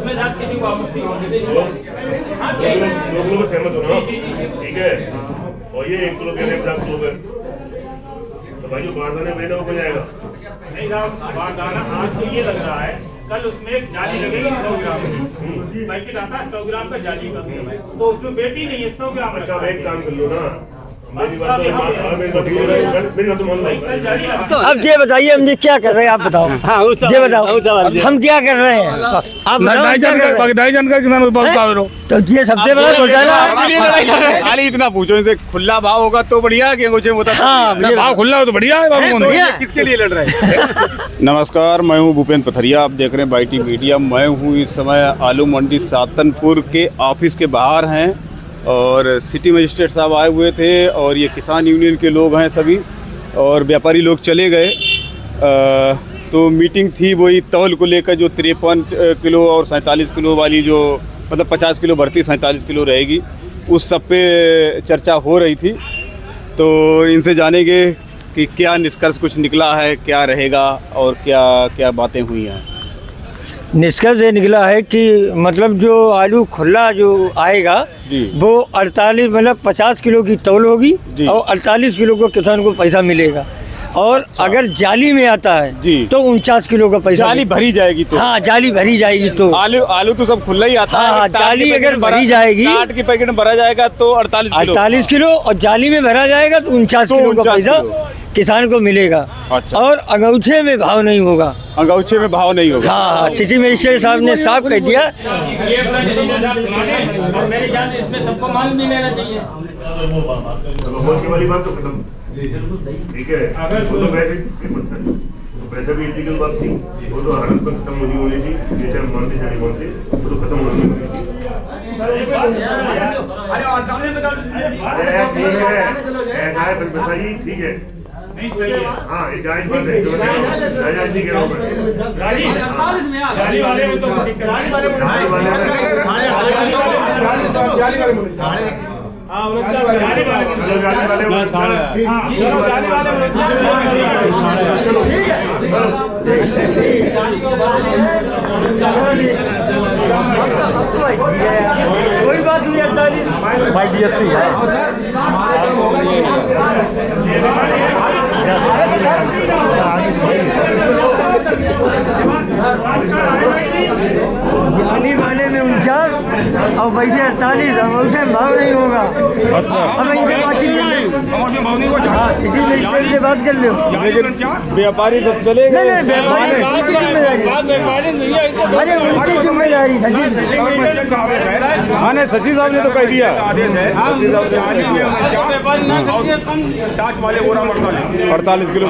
उसमें शायद किसी को आपत्ति होगी। लोग सहमत हो ना, ठीक है। और ये 1 किलो के 50 किलो है तो भाई जो बारदाने महीने हो जाएगा नहीं साहब, बारदाना आज तो ये लग रहा है, कल उसमें एक जाली लगेगी 100 ग्राम की, पैकेट आता है 100 ग्राम का जाली का, तो उसमें बेटी नहीं है 100 ग्राम। अच्छा एक काम कर लो ना, अब ये बताइए हम ये क्या कर रहे हैं, आप बताओ। ये बताओ हम क्या कर रहे हैं, आप तो ये सबसे बड़ा घोटाला। खाली इतना पूछो, इनसे खुला भाव होगा तो बढ़िया, कि भाव खुला हो तो बढ़िया है। किसके लिए लड़ रहे हैं? नमस्कार, मैं हूं भूपेंद्र पथरिया, आप देख रहे हैं बाईटी मीडिया। मैं हूं इस समय आलू मंडी सातनपुर के ऑफिस के बाहर हैं और सिटी मजिस्ट्रेट साहब आए हुए थे और ये किसान यूनियन के लोग हैं सभी, और व्यापारी लोग चले गए। तो मीटिंग थी वही तौल को लेकर, जो 53 किलो और 47 किलो वाली, जो मतलब 50 किलो बढ़ती 47 किलो रहेगी, उस सब पे चर्चा हो रही थी। तो इनसे जानेंगे कि क्या निष्कर्ष कुछ निकला है, क्या रहेगा और क्या क्या बातें हुई हैं। निष्कर्ष ये निकला है कि मतलब जो आलू खुला जो आएगा वो 48 मतलब 50 किलो की तौल होगी और 48 किलो को किसान को पैसा मिलेगा। और अगर जाली में आता है तो 49 किलो का पैसा। जाली भरी जाएगी तो? हाँ, जाली भरी जाएगी तो। आलू तो सब खुला ही आता है। हाँ, जाली अगर भरी जाएगी, 8 की पैकेट में भरा जाएगा तो 48 किलो और जाली में भरा जाएगा तो 49 किलो का पैसा किसान को मिलेगा। अच्छा। और अंगूठे में भाव नहीं होगा। अंगूठे में भाव नहीं होगा। हाँ, सिटी मजिस्ट्रेट साहब ने साफ कह दिया। इसमें सबको माल भी लेना चाहिए। वाली बात तो खत्म, ठीक है। अगर वो तो वैसे भी इलीगल बात थी, वो तो हालत पर खत्म होनी थी, चाहे मानते चाहे नहीं मानते, वो तो खत्म होनी थी। ऐसा है बताइए, ठीक है। हाँ, ये जायज बात है, जायज नहीं कह रहा हूँ मैं। जाली वाले में तो कोई बात नहीं है, भाई DSC है। जाली वाले में 49 और वैसे 48, उसे भाव नहीं होगा। अब इनसे बातचीत कर लो, से बात कर लो। व्यापारी सब चले गए। नहीं, व्यापारी उनकी जिम्मेदारी। अरे उनकी जिम्मेदारी हाँ नहीं, सचिव साहब ने तो कह दिया 48 किलो।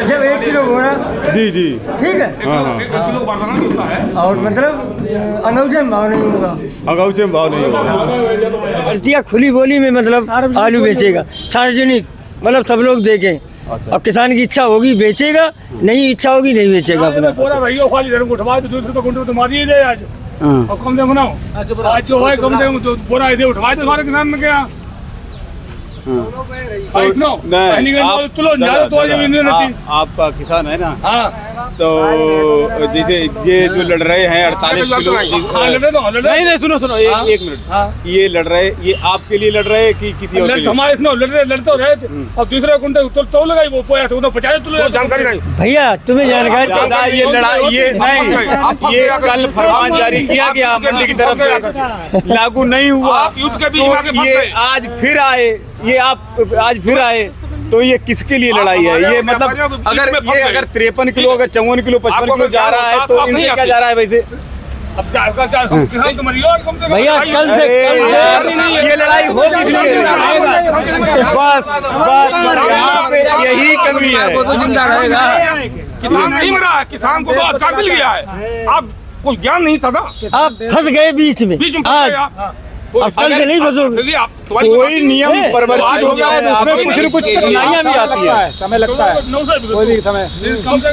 जब 1 किलो बोरा जी ठीक है। और मतलब अंगूठे में भाव नहीं होगा। अंगूठे में भाव नहीं होगा। खुली बोली में मतलब आलू बेचेगा, सार्वजनिक, मतलब सब लोग देखें। और किसान की इच्छा होगी बेचेगा, नहीं इच्छा होगी नहीं बेचेगा। पूरा भैया खाली धर्म को उठवाए तो 200 रुपये कुंटल तो मारिए दे आज, और कम दे बनाओ आज जो है कम दे पूरा ऐसे उठवाए तो सारे किसान में क्या आपका किसान है ना। तो जैसे ये जो लड़ रहे हैं 48 किलो, नहीं सुनो एक मिनट, ये लड़ रहे, ये आपके लिए लड़ रहे हैं कि किसी और के लिए? हमारे लड़ते रहे थे और दूसरे कुंटल तो लगाई वो पोया था 50 किलो। जानकारी नहीं भैया, तुम्हें जानकारी? ये लड़ाई ये नहीं, ये कल फरमान जारी किया गया मंडी की तरफ से, लागू नहीं हुआ। ये आज फिर आए, ये आप आज फिर आए, तो ये किसके लिए लड़ाई है? ये मतलब अगर 53 किलो, अगर 54 किलो, 55 किलो जा रहा है तो इनसे क्या जा रहा है वैसे? भैया कल से ये लड़ाई हो किस लिए? बस यहाँ पे यही कमी है। किसान नहीं मरा है, किसान को तो अधिकार मिल गया है। आप कोई ज्ञान नहीं था ना, आप फंस गए बीच में। आज अब कल से नहीं फंसोगे। कोई नियम बर्बाद हो गया है तो उसमें कुछ न कुछ कठिनाइयाँ भी आती है, समय लगता है, कोई भी समय।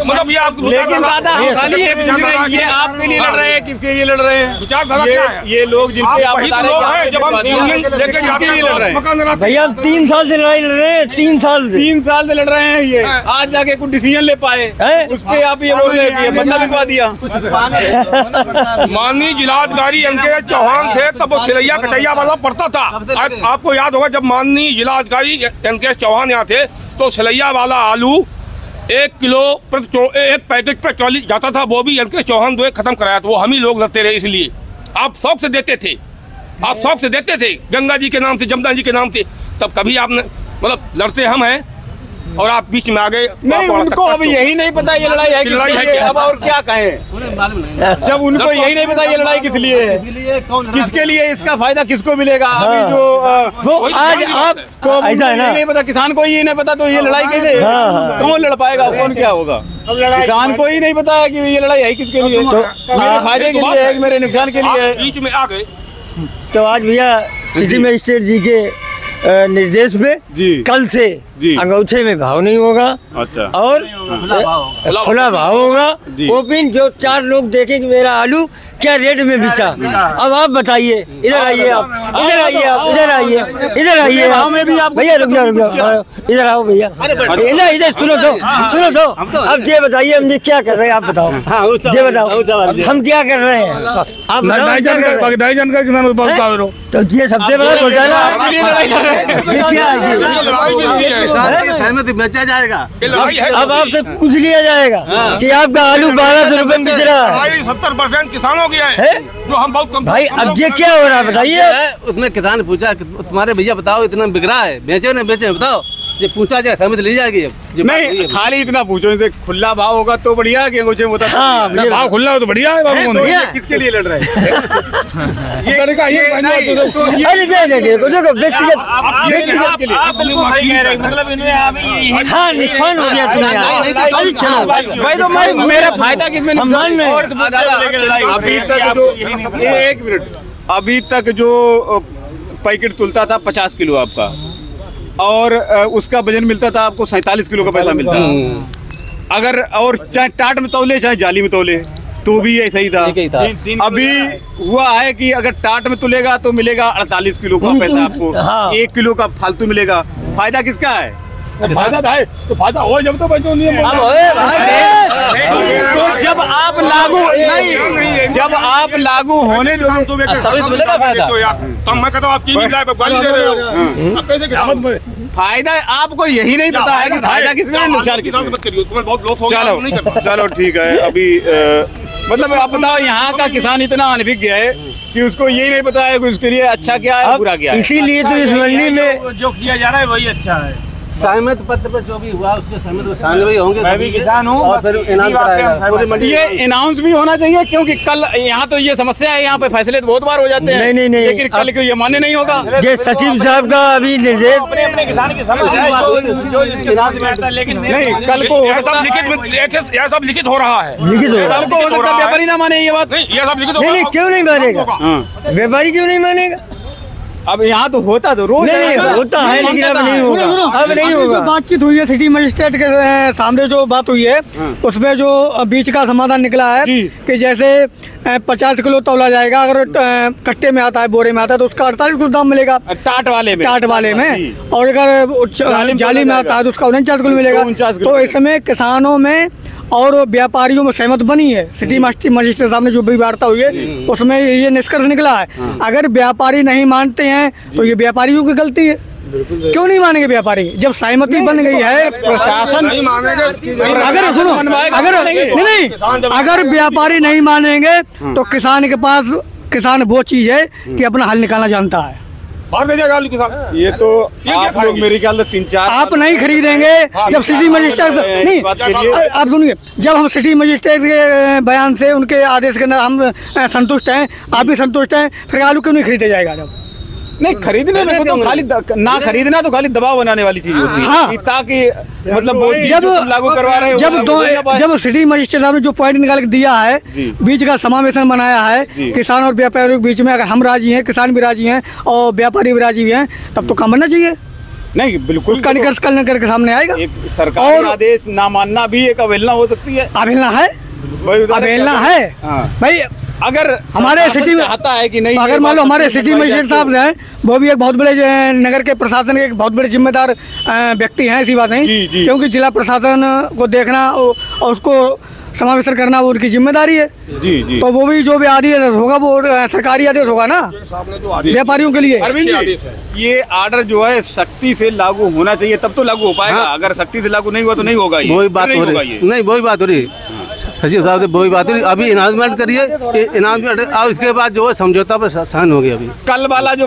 मतलब ये आप लेकिन दादा खाली ये आपके लिए लड़ रहे हैं, किसके लिए लड़ रहे हैं? ये लोग जिन पे आप बता रहे हैं जब हम लेके जाते हैं भैया 3 साल से लड़ाई लड़ रहे हैं, 3 साल से लड़ रहे हैं। ये आज जाके कुछ डिसीजन ले पाए, उस पे आप ये बोल रहे हैं कि बंदा लिखवा दिया। माननीय जिलाधिकारी एनके चौहान थे तब वो सिलैया कटैया वाला पड़ता था। आपको याद होगा जब माननीय जिलाधिकारी एनके चौहान यहाँ थे तो सिलैया वाला आलू 1 किलो एक पैकेट पर 40 जाता था, वो भी एनके चौहान द्वारा खत्म कराया। तो वो हम ही लोग लड़ते रहे, इसलिए आप शौक से देते थे, आप शौक से देते थे गंगा जी के नाम से, जमुना जी के नाम से। तब कभी आपने मतलब लड़ते हम हैं और आप बीच में आ गए। नहीं, उनको अब यही नहीं पता ये लड़ाई है किस लिए, अब और क्या कहें जब उनको यही नहीं पता ये लड़ाई किस लिए है, किसके लिए, इसका फायदा किसको मिलेगा। अभी जो आज आपको ऐसा है ना, नहीं पता, किसान को ही नहीं पता तो ये लड़ाई कैसे, कौन लड़ पाएगा, कौन क्या होगा। किसान को ही नहीं पता है कि ये लड़ाई है किसके लिए, मेरे फायदे के लिए है कि मेरे नुकसान के लिए है, बीच में आ गए। तो आज भैया सिटी मजिस्ट्रेट जी के निर्देश में कल से अंगूठे में भाव नहीं होगा। अच्छा। और खुला भाव होगा। ओपन जो 4 लोग देखेंगे मेरा आलू क्या रेट में बिका। अब आप बताइए, इधर आइए आप, इधर आइए आप, इधर आइए, इधर आइए आप भैया, रुक जाओ, इधर आओ भैया, इधर सुनो तो अब ये बताइए हम क्या कर रहे हैं, आप बताओ, ये बताओ हम क्या कर रहे हैं, आप तो ये सबसे बड़ा घोटाला सहमति बेचा जाएगा। अब आपसे पूछ लिया जाएगा कि आपका आलू 1200 रुपए में बिक रहा है, 70% किसानों की है जो हम बहुत कम। भाई अब ये क्या हो रहा है बताइए। उसमें किसान पूछा तुम्हारे भैया बताओ इतना बिक रहा है, बेचे ना बेचे बताओ, ये पूछा जाए सहमति ली जाएगी। नहीं खाली इतना पूछो, इसे खुला भाव होगा तो बढ़िया है कि कुछ होता है। हाँ, भाव खुला हो तो बढ़िया है बाबू। किसके लिए लड़ रहे हैं ये लड़का ये अरे देखो व्यक्तिगत के लिए हाँ नुकसान हो गया तुम्हें यार। अरे चलो भाई तो मेरा फायदा किसमें, अभी तक जो पैकेट तुलता था 50 किलो आपका, और उसका वजन मिलता था आपको 47 किलो का पैसा मिलता था। अगर और चाहे टाट में तौले चाहे जाली में तौले तो भी ऐसा ही था। अभी हुआ है कि अगर टाट में तुलेगा तो मिलेगा 48 किलो का पैसा आपको, 1 किलो का फालतू मिलेगा। फायदा किसका है? फायदा है तो फायदा हो जब तो बच्चों नियम जब आप लागू नहीं, जब आप लागू होने दो तभी तो मिलेगा फायदा। तो मैं कहता हूँ आप गाली दे रहे हो। फायदा आपको यही नहीं पता है कि फायदा किसमें नुकसान किसमें। चलो ठीक है। अभी मतलब आप बताओ यहाँ का किसान इतना अनभिज्ञ है कि उसको यही नहीं पता है कि उसके लिए अच्छा क्या है बुरा क्या है। इसीलिए तो इस मंडी में जो किया जा रहा है वही अच्छा है। सहमत पत्र पर जो भी हुआ उसके सहमत होंगे। मैं भी किसान हूँ और फिर इनाम कराएगा। ये अनाउंस भी होना चाहिए क्योंकि कल यहाँ तो ये समस्या है, यहाँ पे फैसले तो बहुत बार हो जाते हैं। नहीं लेकिन कल को ये मान्य नहीं होगा। ये सचिव साहब का अभी निर्देश अपने किसान की समस्या है जो जिसके साथ बैठता है, लेकिन नहीं कल को यह सब लिखित हो रहा है। लिखित हो कल को हो सकता है व्यापारी ना माने ये बात। नहीं यह सब लिखित हो नहीं क्यों नहीं मानेगा व्यापारी, क्यों नहीं मानेगा। अब यहाँ तो होता तो रोज नहीं होता है लेकिन अब नहीं होगा, अब नहीं होगा। जो बातचीत हुई है सिटी मजिस्ट्रेट के सामने जो बात हुई है उसमें जो बीच का समाधान निकला है कि जैसे 50 किलो तौला जाएगा, अगर कट्टे में आता है बोरे में आता है तो उसका 48 किलो दाम मिलेगा टाट वाले में, और अगर जाली में आता है तो उसका 49 किलो मिलेगा। तो इसमें किसानों में और व्यापारियों में सहमत बनी है। सिटी मजिस्ट्रेट साहब ने जो भी वार्ता हुई है उसमें ये निष्कर्ष निकला है। अगर व्यापारी नहीं मानते हैं तो ये व्यापारियों की गलती है। क्यों नहीं मानेंगे व्यापारी जब सहमति बन गई है? प्रशासन नहीं मानेगा। अगर सुनो अगर व्यापारी नहीं मानेंगे तो किसान के पास वो चीज है कि अपना हल निकालना जानता है। ये तो आप लोग मेरे ख्याल से 3-4 आप नहीं खरीदेंगे जब सिटी मजिस्ट्रेट नहीं आप सुनिए, जब हम सिटी मजिस्ट्रेट के बयान से उनके आदेश के हम संतुष्ट हैं, आप भी संतुष्ट हैं, फिर आलू क्यों नहीं खरीदे जाएगा? जब नहीं खरीदने में तो खाली ना खरीदना तो खाली दबाव बनाने वाली चीज होती है हाँ। ताकि मतलब वो जब लागू करवा रहे हो जब सिटी मजिस्ट्रेट साहब ने जो पॉइंट निकाल के दिया है, बीच का समावेशन बनाया है किसान और व्यापारियों के बीच में, अगर हम राजी हैं, किसान भी राजी हैं और व्यापारी भी राजी हैं, तब तो काम बनना चाहिए। नहीं बिल्कुल उसका निष्कर्ष कल न करके सामने आएगा। एक सरकारी आदेश ना मानना भी एक अवहेलना हो सकती है। अवहेलना है, अवहेलना है भाई। अगर हमारे सिटी में आता है कि नहीं, अगर मान लो हमारे सिटी मजिस्ट्रेट साहब हैं, वो भी एक बहुत बड़े नगर के प्रशासन के एक बहुत बड़े जिम्मेदार व्यक्ति हैं, ऐसी बात नहीं, क्योंकि जिला प्रशासन को देखना और उसको समावेशन करना वो उनकी जिम्मेदारी है। जी। तो वो भी जो भी आदेश होगा वो सरकारी आदेश होगा ना व्यापारियों के लिए। अरविंद जी, ये आर्डर जो है सख्ती से लागू होना चाहिए, तब तो लागू हो पाएगा। अगर सख्ती से लागू नहीं हुआ तो नहीं होगा। वही बात हो रही, नहीं वही बात हो रही सचिव साहब से, वही बात हो रही। अभी अनाउंसमेंट करिए, अनाउंसमेंट और इसके बाद जो है समझौता पर साइन हो गया। अभी कल वाला जो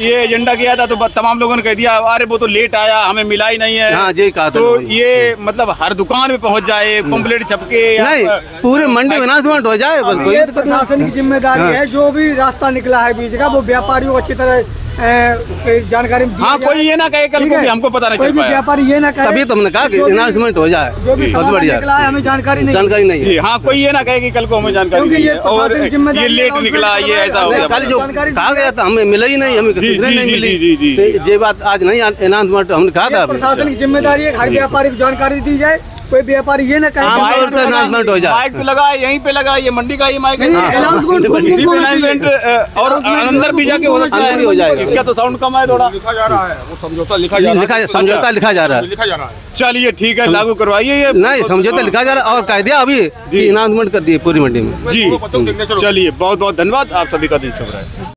ये एजेंडा किया था तो तमाम लोगों ने कह दिया अरे वो तो लेट आया, हमें मिला ही नहीं है। हाँ जी कहा था। तो ये मतलब हर दुकान में पहुंच जाए, पंपलेट छपके, नहीं पूरे मंडी में अनाउंसमेंट हो जाए बस। कोई प्रशासन की जिम्मेदारी है, जो भी रास्ता निकला है बीच का वो व्यापारियों को अच्छी तरह जानकारी। हाँ कोई ये ना कहे कल को भी हमको पता नहीं चल पाया, व्यापारी ये ना कहे, तभी तो हमने कहा कि अनाउंसमेंट हो जाए, जो भी बहुत बढ़िया निकला है हमें जानकारी नहीं है। हाँ कोई ये ना कहे कि कल को हमें जानकारी नहीं है और ये लेट निकला, ये ऐसा हो गया। कल जो कहा गया था हमें मिला ही नहीं, हमें नहीं मिली। ये बात आज नहीं अनाउंसमेंट हमने कहा था। प्रशासन की जिम्मेदारी है हर व्यापारी को जानकारी दी जाए, कोई व्यापारी ये ना कहे अनाउंसमेंट हो जाए। माइक तो लगा यहीं पे लगा, ये मंडी का ये माइक है, अनाउंसमेंट और अंदर भी जाके हो सकता है, हो जाएगा। इसका तो साउंड कम है थोड़ा। लिखा जा रहा है, वो समझौता लिखा जा रहा है, समझौता लिखा जा रहा है। चलिए ठीक है, लागू करवाइए ये। नहीं समझौता लिखा जा रहा है और कह दिया अभी अनाउंसमेंट कर दिए पूरी मंडी में। जी चलिए, बहुत बहुत धन्यवाद, आप सभी का दिन शुभ रहे।